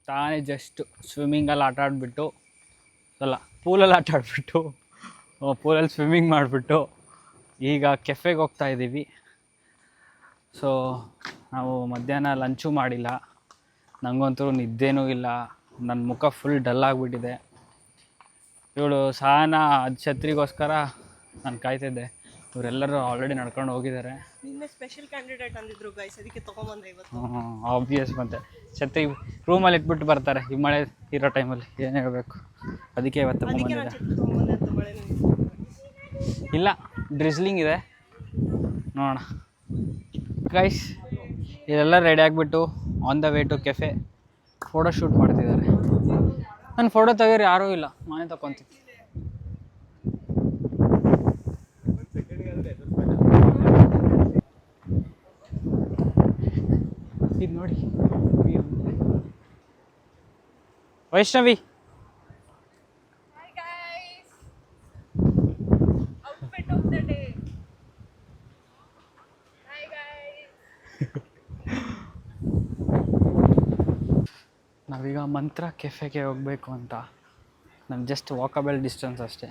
ತಾನೇ ಜಸ್ಟ್ ಸ್ವಿಮ್ಮಿಂಗಲ್ಲಿ ಆಟ ಆಡಿಬಿಟ್ಟು, ಅಲ್ಲ ಪೂಲಲ್ಲಿ ಆಟ ಆಡಿಬಿಟ್ಟು, ಪೂಲಲ್ಲಿ ಸ್ವಿಮ್ಮಿಂಗ್ ಮಾಡಿಬಿಟ್ಟು ಈಗ ಕೆಫೆಗೆ ಹೋಗ್ತಾ ಇದ್ದೀವಿ. ಸೊ ನಾವು ಮಧ್ಯಾಹ್ನ ಲಂಚು ಮಾಡಿಲ್ಲ, ನನಗಂತೂ ನಿದ್ದೆನೂ ಇಲ್ಲ, ನನ್ನ ಮುಖ ಫುಲ್ ಡಲ್ ಆಗಿಬಿಟ್ಟಿದೆ. ಇವಳು ಸಹನಾ ಅದು ಛತ್ರಿಗೋಸ್ಕರ ನಾನು ಕಾಯ್ತಿದ್ದೆ, ಇವರೆಲ್ಲರೂ ಆಲ್ರೆಡಿ ನಡ್ಕೊಂಡು ಹೋಗಿದ್ದಾರೆ. ನಿನ್ನೆ ಸ್ಪೆಷಲ್ ಕ್ಯಾಂಡಿಡೇಟ್ ಅಂದಿದ್ರು ಗೈಸ್, ಅದಕ್ಕೆ ತೊಗೊಂಬಂದೆ ಇವತ್ತು. ಆಬ್ವಿಯಸ್, ಮತ್ತೆ ಛತ್ರಿ ರೂಮಲ್ಲಿ ಇಟ್ಬಿಟ್ಟು ಬರ್ತಾರೆ ಈ ಮಳೆ ಇರೋ ಟೈಮಲ್ಲಿ, ಏನು ಹೇಳಬೇಕು, ಅದಕ್ಕೆ ಇವತ್ತು ತೊಗೊಂಬಂದಿದ್ದೆ. ಇಲ್ಲ ಡ್ರಿಸ್ಲಿಂಗ್ ಇದೆ, ನೋಡೋಣ ಗೈಸ್. ಇದೆಲ್ಲ ರೆಡಿ ಆಗಿಬಿಟ್ಟು on the way to cafe photo shoot ಮಾಡ್ತಿದ್ದಾರೆ. ನಾನು ಫೋಟೋ ತೆಗಿಯೋರು ಯಾರೂ ಇಲ್ಲ, ನಾನೇ ತಗೊತೀನಿ. ಇದು ನೋಡಿ ವೈಷ್ಣವಿ, ನಾವೀಗ ಮಂತ್ರ ಕೆಫೆಗೆ ಹೋಗಬೇಕು ಅಂತ. ನಮ್ಮ ಜಸ್ಟ್ ವಾಕಬಲ್ ಡಿಸ್ಟೆನ್ಸ್ ಅಷ್ಟೇ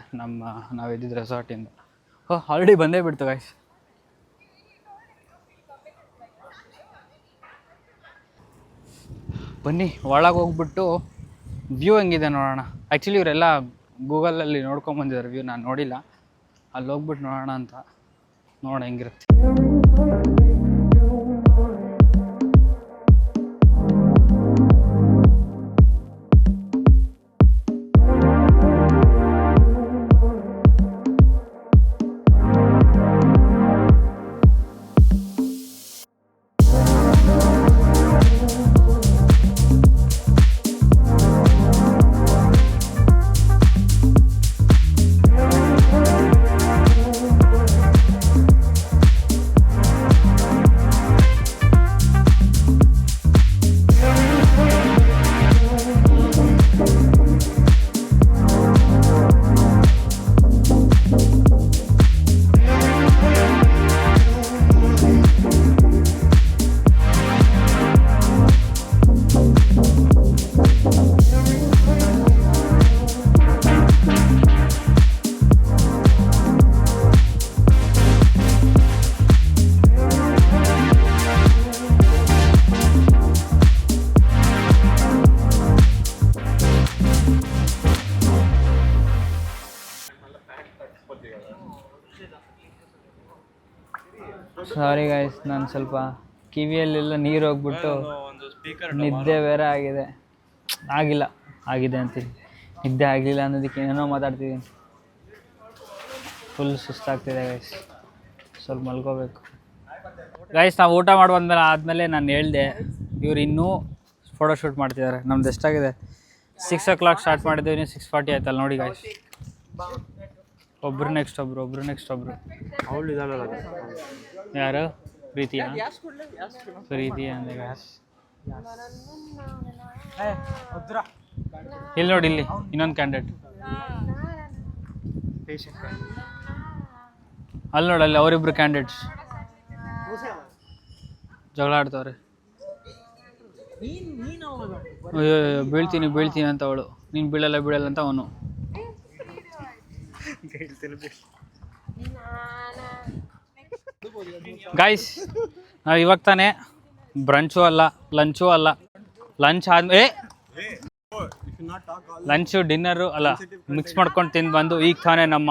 ನಾವಿದ್ದಿದ್ದು ರೆಸಾರ್ಟಿಂದ. ಆಲ್ರೆಡಿ ಬಂದೇ ಬಿಡ್ತು ಗೈಸ್. ಬನ್ನಿ ಒಳಗೆ ಹೋಗ್ಬಿಟ್ಟು ವ್ಯೂ ಹೆಂಗಿದೆ ನೋಡೋಣ. ಆ್ಯಕ್ಚುಲಿ ಇವರೆಲ್ಲ ಗೂಗಲಲ್ಲಿ ನೋಡ್ಕೊಂಬಂದಿದ್ದಾರೆ ವ್ಯೂ, ನಾನು ನೋಡಿಲ್ಲ. ಅಲ್ಲಿ ಹೋಗ್ಬಿಟ್ಟು ನೋಡೋಣ ಅಂತ, ನೋಡೋಣ ಹೆಂಗಿರುತ್ತೆ. ಸಾರಿ ಗೈಸ್, ನಾನು ಸ್ವಲ್ಪ ಕಿವಿಯಲ್ಲೆಲ್ಲ ನೀರು ಹೋಗ್ಬಿಟ್ಟು ನಿದ್ದೆ ಬೇರೆ ಆಗಿದೆ. ಆಗಿದೆ ಅಂತೀನಿ, ನಿದ್ದೆ ಆಗಲಿಲ್ಲ ಅನ್ನೋದಕ್ಕೆ ಏನೇನೋ ಮಾತಾಡ್ತಿದ್ದೀನಿ. ಫುಲ್ ಸುಸ್ತಾಗ್ತಿದೆ ಗೈಸ್, ಸ್ವಲ್ಪ ಮಲ್ಕೋಬೇಕು. ಗೈಸ್ ನಾವು ಊಟ ಮಾಡಿ ಆದಮೇಲೆ ನಾನು ಹೇಳಿದೆ, ಇವ್ರು ಇನ್ನೂ ಫೋಟೋಶೂಟ್ ಮಾಡ್ತಿದ್ದಾರೆ. ನಮ್ದು ಎಷ್ಟಾಗಿದೆ, 6 o'clock ಸ್ಟಾರ್ಟ್ ಮಾಡಿದ್ವಿ, ಇನ್ನೂ 6:40 ಆಯ್ತಲ್ಲ ನೋಡಿ ಗೈಸ್. ಒಬ್ರು ನೆಕ್ಸ್ಟ್ ಒಬ್ರು ಅವಳು ಇದಾಗಲ್ಲ. ಯಾರು? ಪ್ರೀತಿ ಅಂದೆ ಗೈಸ್. ಇಲ್ಲಿ ನೋಡಿ, ಇಲ್ಲಿ ಇನ್ನೊಂದು ಕ್ಯಾಂಡಿಡೇಟ್. ಅಲ್ಲಿ ನೋಡಿ, ಅಲ್ಲಿ ಅವರಿಬ್ರು ಕ್ಯಾಂಡಿಡೇಟ್ಸ್ ಜಗಳ ಆಡ್ತವ್ರೆ. ಅಯ್ಯೋ ಬೀಳ್ತೀನಿ ಬೀಳ್ತೀನಿ ಅಂತ ಅವಳು, ನೀನು ಬೀಳಲ್ಲ ಬೀಳಲ್ಲ ಅಂತ ಅವನು. ಗಾಯ್ಸ್, ನಾವು ಇವಾಗ ತಾನೇ ಬ್ರಂಚು ಅಲ್ಲ, ಲಂಚು ಅಲ್ಲ, ಲಂಚ್ ಆದ್ಮೇಲೆ ಲಂಚು ಡಿನ್ನರು ಅಲ್ಲ ಮಿಕ್ಸ್ ಮಾಡ್ಕೊಂಡು ತಿಂದು ಬಂದು ಈಗ ತಾನೇ ನಮ್ಮ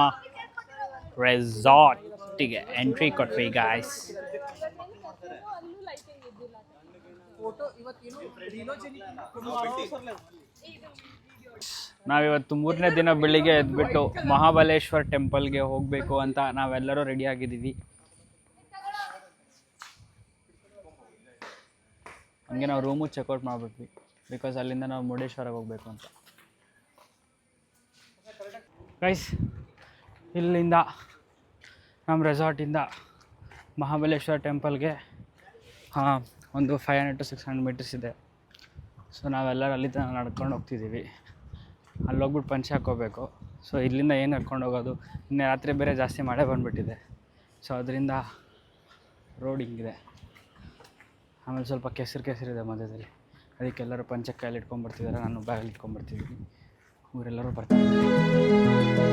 ರೆಸಾರ್ಟಿಗೆ ಎಂಟ್ರಿ ಕೊಟ್ವಿ ಗಾಯ್ಸ್. ನಾವಿವತ್ತು 3ನೇ ದಿನ ಬೆಳಿಗ್ಗೆ ಎದ್ಬಿಟ್ಟು ಮಹಾಬಲೇಶ್ವರ್ ಟೆಂಪಲ್ಗೆ ಹೋಗಬೇಕು ಅಂತ ನಾವೆಲ್ಲರೂ ರೆಡಿ ಆಗಿದ್ದೀವಿ. ಹಂಗೆ ನಾವು ರೂಮು ಚೆಕ್ಔಟ್ ಮಾಡಿಬಿಟ್ವಿ, ಬಿಕಾಸ್ ಅಲ್ಲಿಂದ ನಾವು ಮುರುಡೇಶ್ವರಕ್ಕೆ ಹೋಗಬೇಕು ಅಂತ. ಗೈಸ್, ಇಲ್ಲಿಂದ ನಮ್ಮ ರೆಸಾರ್ಟಿಂದ ಮಹಾಬಲೇಶ್ವರ ಟೆಂಪಲ್ಗೆ ಒಂದು 500 to 600 ಮೀಟರ್ಸ್ ಇದೆ. ಸೊ ನಾವೆಲ್ಲರೂ ಅಲ್ಲಿ ತನಕ ನಡ್ಕೊಂಡು ಹೋಗ್ತಿದ್ದೀವಿ. ಅಲ್ಲಿ ಹೋಗ್ಬಿಟ್ಟು ಪಂಚೆ ಹಾಕ್ಕೋಬೇಕು. ಸೊ ಇಲ್ಲಿಂದ ಏನು ನಡ್ಕೊಂಡು ಹೋಗೋದು, ನಿನ್ನೆ ರಾತ್ರಿ ಬೇರೆ ಜಾಸ್ತಿ ಮಳೆ ಬಂದುಬಿಟ್ಟಿದೆ. ಸೊ ಅದರಿಂದ ರೋಡ್ ಹಿಂಗಿದೆ. ಆಮೇಲೆ ಸ್ವಲ್ಪ ಕೆಸರಿದೆ ಮಧ್ಯದಲ್ಲಿ, ಅದಕ್ಕೆಲ್ಲರೂ ಪಂಚೆ ಕೈಯಲ್ಲಿ ಇಟ್ಕೊಂಡ್ಬರ್ತಿದ್ದಾರೆ. ನಾನು ಬ್ಯಾಗಲ್ಲಿ ಇಟ್ಕೊಂಡ್ಬರ್ತಿದ್ದೀನಿ. ಇವರೆಲ್ಲರೂ ಬರ್ತಿದ್ದಾರೆ.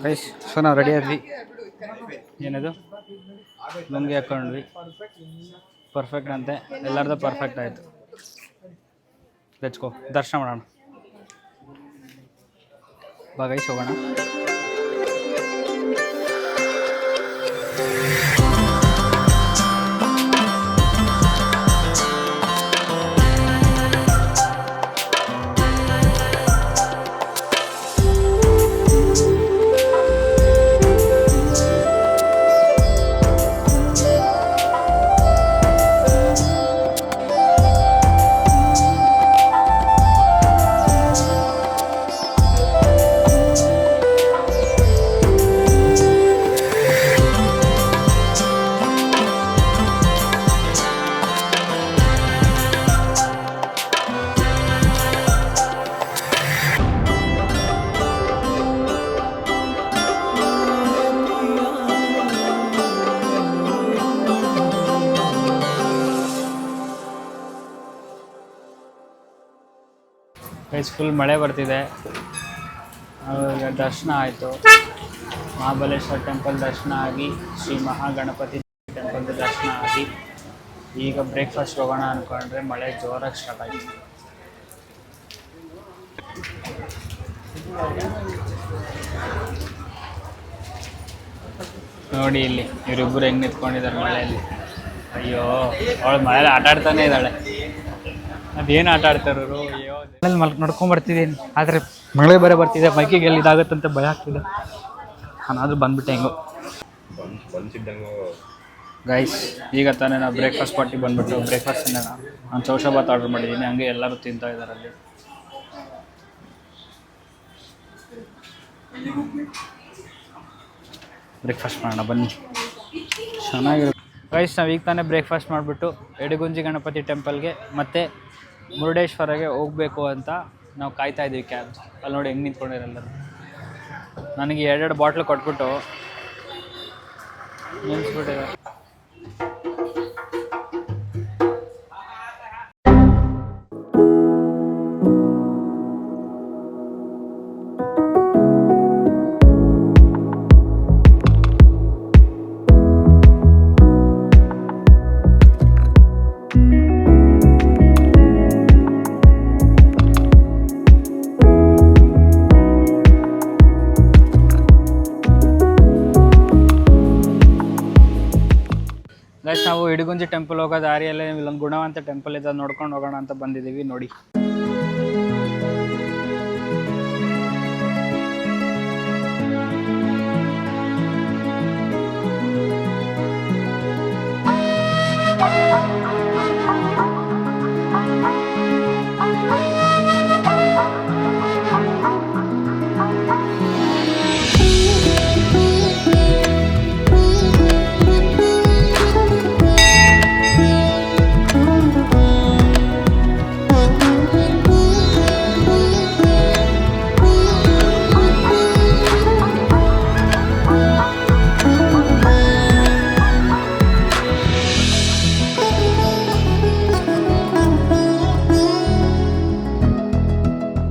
ಗೈಸ್, ಸೊ ನಾವು ರೆಡಿ ಆದ್ವಿ. ಏನದು ಲುಂಗಿ ಹಾಕ್ಕೊಂಡ್ವಿ. ಪರ್ಫೆಕ್ಟ್ ಅಂತೆ, ಎಲ್ಲರದ್ದು ಪರ್ಫೆಕ್ಟ್ ಆಯಿತು. ಲೆಟ್ಸ್ ಗೋ, ದರ್ಶನ ಮಾಡೋಣ. ಬಾ ಗೈಸ್, ಹೋಗೋಣ. ಗೈಸ್, ಫುಲ್ ಮಳೆ ಬರ್ತಿದೆ. ಈಗ ದರ್ಶನ ಆಯಿತು. ಮಹಾಬಲೇಶ್ವರ ಟೆಂಪಲ್ ದರ್ಶನ ಆಗಿ, ಶ್ರೀ ಮಹಾಗಣಪತಿ ಟೆಂಪಲ್ ದರ್ಶನ ಆಗಿ, ಈಗ ಬ್ರೇಕ್ಫಾಸ್ಟ್ ಹೋಗೋಣ ಅಂದ್ಕೊಂಡ್ರೆ ಮಳೆ ಜೋರಾಗಿ ಸ್ಟಾರ್ಟ್ ಆಗಿದೆ. ನೋಡಿ ಇಲ್ಲಿ ಇವರಿಬ್ಬರು ಹೆಂಗೆ ನಿಂತ್ಕೊಂಡಿದ್ದಾರೆ ಮಳೆಯಲ್ಲಿ. ಅಯ್ಯೋ, ಅವಳು ಮಳೆಯಲ್ಲಿ ಆಟ ಆಡ್ತಾನೆ ಇದ್ದಾಳೆ. ಅದೇನು ಆಟ ಆಡ್ತಾರೋ ಅಯ್ಯೋ. ನಡ್ಕೊಂಬರ್ತಿದ್ದೀನಿ, ಆದರೆ ಮಳೆ ಬೇರೆ ಬರ್ತಿದೆ. ಬೈಕಿಗೆ ಎಲ್ಲಿ ಇದಾಗುತ್ತಂತ ಭಯ ಆಗ್ತಿದೆ. ನಾನಾದರೂ ಬಂದ್ಬಿಟ್ಟೆ ಹೆಂಗೋ. ಗೈಸ್, ಈಗ ತಾನೇ ನಾವು ಬ್ರೇಕ್ಫಾಸ್ಟ್ ಪಾರ್ಟಿಗೆ ಬಂದುಬಿಟ್ಟು ಬ್ರೇಕ್ಫಾಸ್ಟ್ ನಾನು ಚೌಷಾಬಾತ್ ಆರ್ಡರ್ ಮಾಡಿದ್ದೀನಿ. ಹಂಗೆ ಎಲ್ಲರೂ ತಿಂತಾ ಇದ್ದಾರೆ ಅಲ್ಲಿ. ಬ್ರೇಕ್ಫಾಸ್ಟ್ ಮಾಡೋಣ ಬನ್ನಿ, ಚೆನ್ನಾಗಿರುತ್ತೆ. ಗೈಸ್, ನಾವು ಈಗ ತಾನೇ ಬ್ರೇಕ್ಫಾಸ್ಟ್ ಮಾಡಿಬಿಟ್ಟು ಎಡಗುಂಜಿ ಗಣಪತಿ ಟೆಂಪಲ್ಗೆ ಮತ್ತು ಮುರುಡೇಶ್ವರಗೆ ಹೋಗಬೇಕು ಅಂತ ನಾವು ಕಾಯ್ತಾ ಇದ್ದೀವಿ ಕ್ಯಾಬ್. ಅಲ್ಲಿ ನೋಡಿ ಹೆಂಗೆ ನಿಂತ್ಕೊಂಡಿರೆಲ್ಲರೂ. ನನಗೆ 2 ಬಾಟ್ಲು ಕೊಟ್ಬಿಟ್ಟು ನಿಲ್ಲಿಸ್ಬಿಟ್ಟಿದ್ದಾರೆ. ಇಡಗುಂಜಿ ಟೆಂಪಲ್ ಹೋಗೋ ದಾರಿಯಲ್ಲೇ ಇಲ್ಲೊಂದು ಗುಣವಂತ ಟೆಂಪಲ್ ಇದೆ, ನೋಡ್ಕೊಂಡು ಹೋಗೋಣ ಅಂತ ಬಂದಿದ್ದೀವಿ ನೋಡಿ.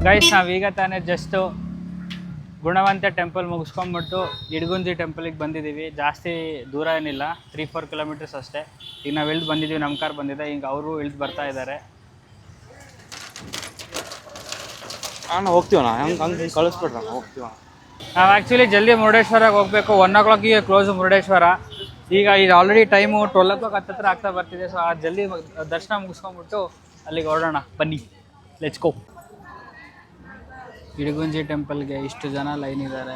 ಗೈಸ್ ನಾವೀಗ ತಾನೇ ಜಸ್ಟು ಗುಣವಂತ ಟೆಂಪಲ್ ಮುಗಿಸ್ಕೊಂಡ್ಬಿಟ್ಟು ಇಡಗುಂಜಿ ಟೆಂಪಲಿಗೆ ಬಂದಿದ್ದೀವಿ. ಜಾಸ್ತಿ ದೂರ ಏನಿಲ್ಲ, 3-4 ಕಿಲೋಮೀಟರ್ಸ್ ಅಷ್ಟೇ. ಈಗ ನಾವು ಇಳಿದು ಬಂದಿದ್ದೀವಿ, ನಮ್ಮ ಕಾರ್ ಬಂದಿದೆ, ಈಗ ಅವರು ಇಳಿದು ಬರ್ತಾ ಇದ್ದಾರೆ. ಹೋಗ್ತೀವಣ್ಣ, ಹಂಗೆ ಕಳಿಸ್ಬಿಡ್ರ ಹೋಗ್ತೀವಣ್ಣ. ನಾವು ಆ್ಯಕ್ಚುಲಿ ಜಲ್ದಿ ಮುರುಡೇಶ್ವರಕ್ಕೆ ಹೋಗಬೇಕು. 1 o'clock ಕ್ಲೋಸ್ ಮುರುಡೇಶ್ವರ. ಈಗ ಆಲ್ರೆಡಿ ಟೈಮು 12 o'clock ಹತ್ತಿರ ಆಗ್ತಾ ಬರ್ತಿದೆ. ಸೊ ಆ ಜಲ್ದಿ ದರ್ಶನ ಮುಗಿಸ್ಕೊಂಡ್ಬಿಟ್ಟು ಅಲ್ಲಿಗೆ ಹೊರಡೋಣ, ಬನ್ನಿ, ಲೆಟ್ಸ್ ಗೋ. ಇಡಗುಂಜಿ ಟೆಂಪಲ್ಗೆ ಇಷ್ಟು ಜನ ಲೈನ್ ಇದ್ದಾರೆ.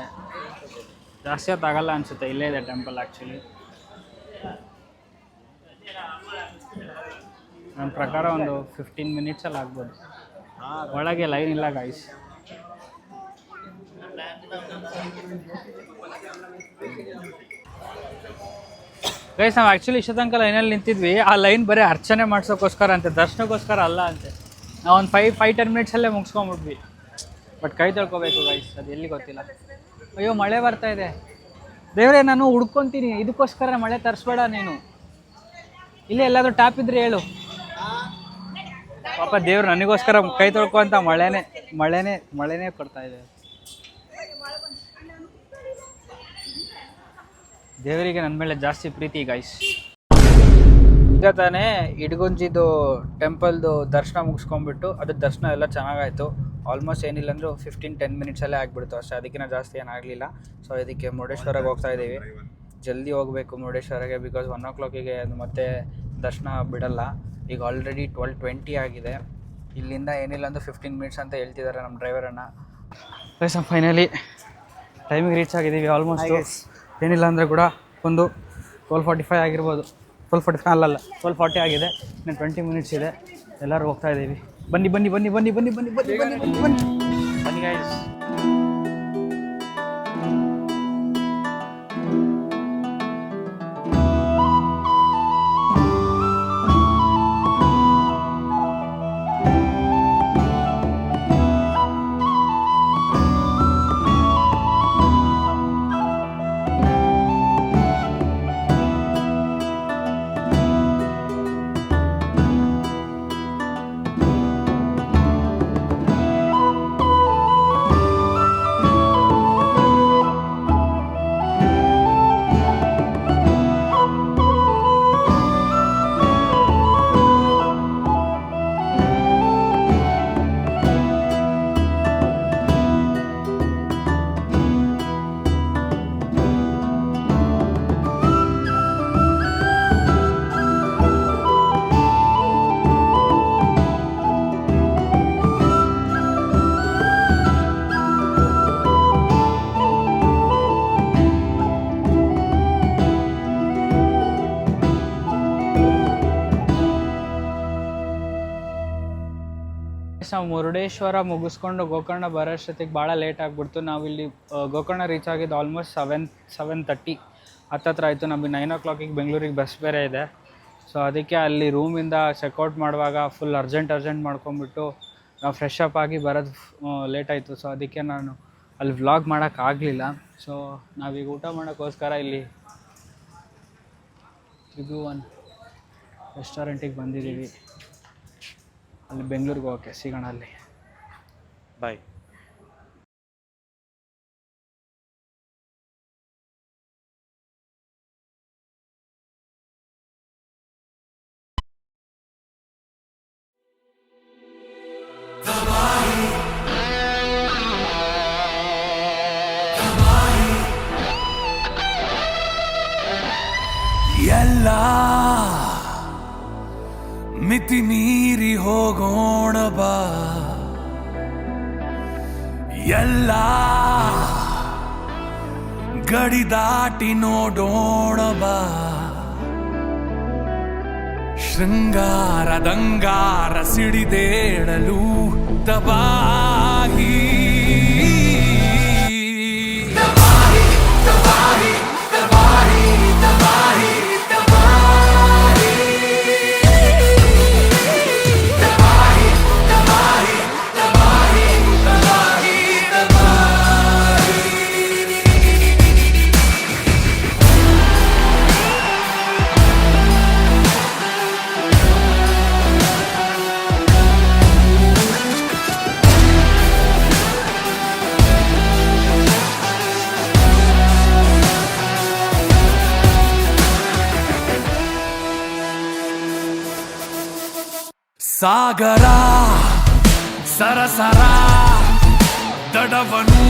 ಜಾಸ್ತಿ ಹೊತ್ತಾಗಲ್ಲ ಅನಿಸುತ್ತೆ, ಇಲ್ಲೇ ಇದೆ ಟೆಂಪಲ್ ಆ್ಯಕ್ಚುಲಿ. ನನ್ನ ಪ್ರಕಾರ ಒಂದು 15 ಮಿನಿಟ್ಸಲ್ಲಿ ಆಗ್ಬೋದು. ಒಳಗೆ ಲೈನ್ ಇಲ್ಲ ಗೈಸ್. ಗೈಸ್ ನಾವು ಆ್ಯಕ್ಚುಲಿ ಇಷ್ಟ ತನಕ ಲೈನಲ್ಲಿ ನಿಂತಿದ್ವಿ. ಆ ಲೈನ್ ಬರೀ ಅರ್ಚನೆ ಮಾಡ್ಸೋಕ್ಕೋಸ್ಕರ ಅಂತೆ, ದರ್ಶನಕ್ಕೋಸ್ಕರ ಅಲ್ಲ ಅಂತೆ. ನಾವು ಒಂದು 5-10 ಮಿನಿಟ್ಸಲ್ಲೇ ಮುಗಿಸ್ಕೊಂಡ್ಬಿಟ್ವಿ. ಬಟ್ ಕೈ ತೊಳ್ಕೊಬೇಕು ಗೈಸ್, ಅದು ಎಲ್ಲಿ ಗೊತ್ತಿಲ್ಲ. ಅಯ್ಯೋ ಮಳೆ ಬರ್ತಾ ಇದೆ ದೇವರೇ, ನಾನು ಹುಡ್ಕೊತೀನಿ, ಇದಕ್ಕೋಸ್ಕರ ಮಳೆ ತರಿಸ್ಬೇಡ ನೀನು. ಇಲ್ಲೇ ಎಲ್ಲಾದರೂ ಟ್ಯಾಪ್ ಇದ್ರೆ ಹೇಳು. ಪಾಪ ದೇವ್ರು ನನಗೋಸ್ಕರ ಕೈ ತೊಳ್ಕೊ ಅಂತ ಮಳೆನೇ ಕೊಡ್ತಾ ಇದೆ. ದೇವರಿಗೆ ನನ್ನ ಮೇಲೆ ಜಾಸ್ತಿ ಪ್ರೀತಿ ಗೈಸ್. ಈಗ ತಾನೇ ಇಡಗುಂಜಿದು ಟೆಂಪಲ್ದು ದರ್ಶನ ಮುಗಿಸ್ಕೊಂಡ್ಬಿಟ್ಟು, ಅದ್ರ ದರ್ಶನ ಎಲ್ಲ ಚೆನ್ನಾಗಾಯಿತು. ಆಲ್ಮೋಸ್ಟ್ ಏನಿಲ್ಲ ಅಂದರೂ 15-10 ಮಿನಿಟ್ಸಲ್ಲೇ ಆಗಿಬಿಡ್ತು ಅಷ್ಟೇ, ಅದಕ್ಕಿಂತ ಜಾಸ್ತಿ ಏನಾಗಲಿಲ್ಲ. ಸೊ ಇದಕ್ಕೆ ಮುರುಡೇಶ್ವರಕ್ಕೆ ಹೋಗ್ತಾ ಇದ್ದೀವಿ. ಜಲ್ದಿ ಹೋಗಬೇಕು ಮುರುಡೇಶ್ವರಗೆ, ಬಿಕಾಸ್ 1 o'clock ಅದು ಮತ್ತೆ ದರ್ಶನ ಬಿಡಲ್ಲ. ಈಗ ಆಲ್ರೆಡಿ 12:20 ಆಗಿದೆ. ಇಲ್ಲಿಂದ ಏನಿಲ್ಲ ಅಂದರೂ 15 ಮಿನಿಟ್ಸ್ ಅಂತ ಹೇಳ್ತಿದ್ದಾರೆ ನಮ್ಮ ಡ್ರೈವರನ್ನು. ಫೈನಲಿ ಟೈಮಿಗೆ ರೀಚ್ ಆಗಿದ್ದೀವಿ. ಆಲ್ಮೋಸ್ಟ್ ಏನಿಲ್ಲ ಅಂದರೆ ಕೂಡ ಒಂದು 12:45 ಆಗಿರ್ಬೋದು. 12:45 ಅಲ್ಲಲ್ಲ 12:40 ಆಗಿದೆ. ಇನ್ನು 20 ಮಿನಿಟ್ಸ್ ಇದೆ. ಎಲ್ಲರೂ ಹೋಗ್ತಾ ಇದ್ದೀವಿ. ಬನ್ನಿ ಬನ್ನಿ ಬನ್ನಿ ಬನ್ನಿ ಬನ್ನಿ ಬನ್ನಿ ಬನ್ನಿ ಬನ್ನಿ ಬನ್ನಿ ಬನ್ನಿ ಬನ್ನಿ ಗೈಸ್. ನಾವು ಮುರುಡೇಶ್ವರ ಮುಗಿಸ್ಕೊಂಡು ಗೋಕರ್ಣ ಬರೋಷ್ಟೊತ್ತಿಗೆ ಭಾಳ ಲೇಟ್ ಆಗಿಬಿಡ್ತು. ನಾವಿಲ್ಲಿ ಗೋಕರ್ಣ ರೀಚ್ ಆಗಿದ್ದು ಆಲ್ಮೋಸ್ಟ್ 7:30 ಹತ್ತತ್ರ ಆಯಿತು. ನಮಗೆ 9 o'clock ಬೆಂಗಳೂರಿಗೆ ಬಸ್ ಬೇರೆ ಇದೆ. ಸೊ ಅದಕ್ಕೆ ಅಲ್ಲಿ ರೂಮಿಂದ ಚೆಕ್ಔಟ್ ಮಾಡುವಾಗ ಫುಲ್ ಅರ್ಜೆಂಟ್ ಮಾಡ್ಕೊಂಬಿಟ್ಟು ನಾವು ಫ್ರೆಶ್ ಅಪ್ ಆಗಿ ಬರೋದು ಲೇಟ್ ಆಯಿತು. ಸೊ ಅದಕ್ಕೆ ನಾನು ಅಲ್ಲಿ ವ್ಲಾಗ್ ಮಾಡೋಕ್ಕಾಗಲಿಲ್ಲ. ಸೊ ನಾವೀಗ ಊಟ ಮಾಡೋಕ್ಕೋಸ್ಕರ ಇಲ್ಲಿ ತ್ರಿಭುವನ್ ರೆಸ್ಟೋರೆಂಟಿಗೆ ಬಂದಿದ್ದೀವಿ. ಅಲ್ಲಿ ಬೆಂಗಳೂರಿಗೆ ಹೋಗೋಕ್ಕೆ ಸಿಗೋಣ ಅಲ್ಲಿ. ಬಾಯ್. ಎಲ್ಲ ಮಿತಿ ಮೀರಿ ಹೋಗೋಣ ಬಾ ಎಲ್ಲ ಗಡಿ ದಾಟಿ ನೋಡೋಣ ಬಾ ಶೃಂಗಾರದಂಗಾರ ಸಿಡಿದೇಳಲು ತಬಾಹಿ ಸಾಗರ ಸರಸರ ದಡವನು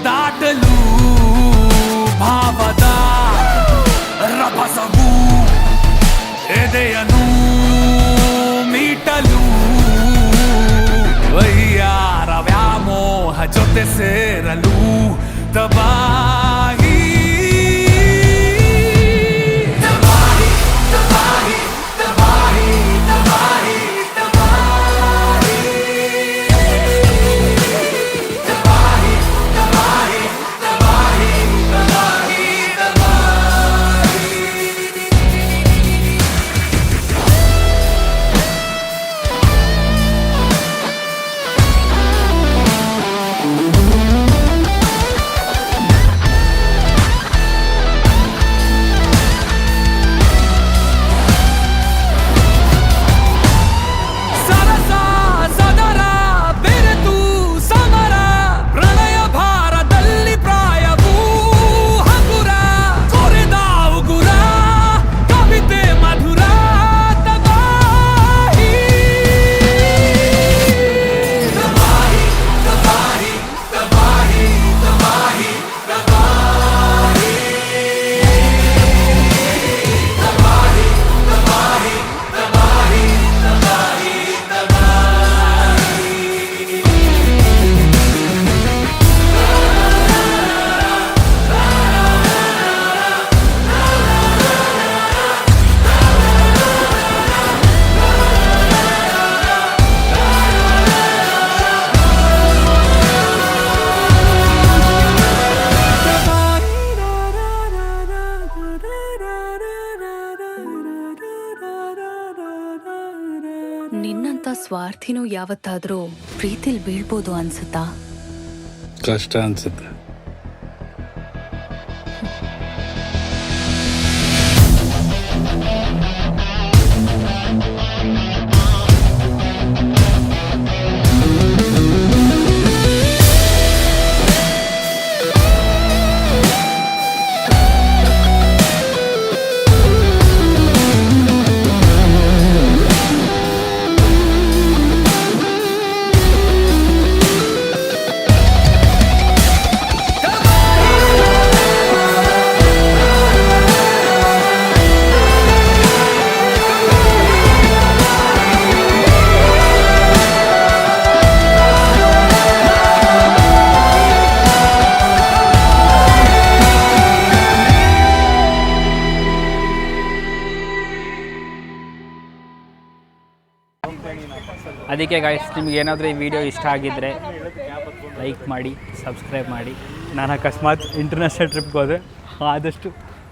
ದಾಟಲು ಭಾವದ ರಭಸವು ಎದೆಯನು ಮೀಟಲು ವೈಯಾರ ವ್ಯಾಮೋಹ ಜೊತೆ ಸೇರಲು ತಬಾಹಿ ನಿನ್ನಂತ ಸ್ವಾರ್ಥಿನೂ ಯಾವತ್ತಾದ್ರೂ ಪ್ರೀತಿಲ್ ಬೀಳ್ಬೋದು ಅನ್ಸುತ್ತಾ? ಕಷ್ಟ ಅನ್ಸುತ್ತೆ. ಅದಕ್ಕೆ ಗಾಯ್ಸ್, ನಿಮ್ಗೆ ಏನಾದರೂ ಈ ವಿಡಿಯೋ ಇಷ್ಟ ಆಗಿದ್ದರೆ ಲೈಕ್ ಮಾಡಿ, ಸಬ್ಸ್ಕ್ರೈಬ್ ಮಾಡಿ. ನಾನು ಅಕಸ್ಮಾತ್ ಇಂಟರ್ನ್ಯಾಷನಲ್ ಟ್ರಿಪ್ಗೆ ಹೋದರೆ ಆದಷ್ಟು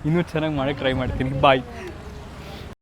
ಇನ್ನೂ ಚೆನ್ನಾಗಿ ಮಾಡೋಕ್ಕೆ ಟ್ರೈ ಮಾಡ್ತೀನಿ. ಬಾಯ್.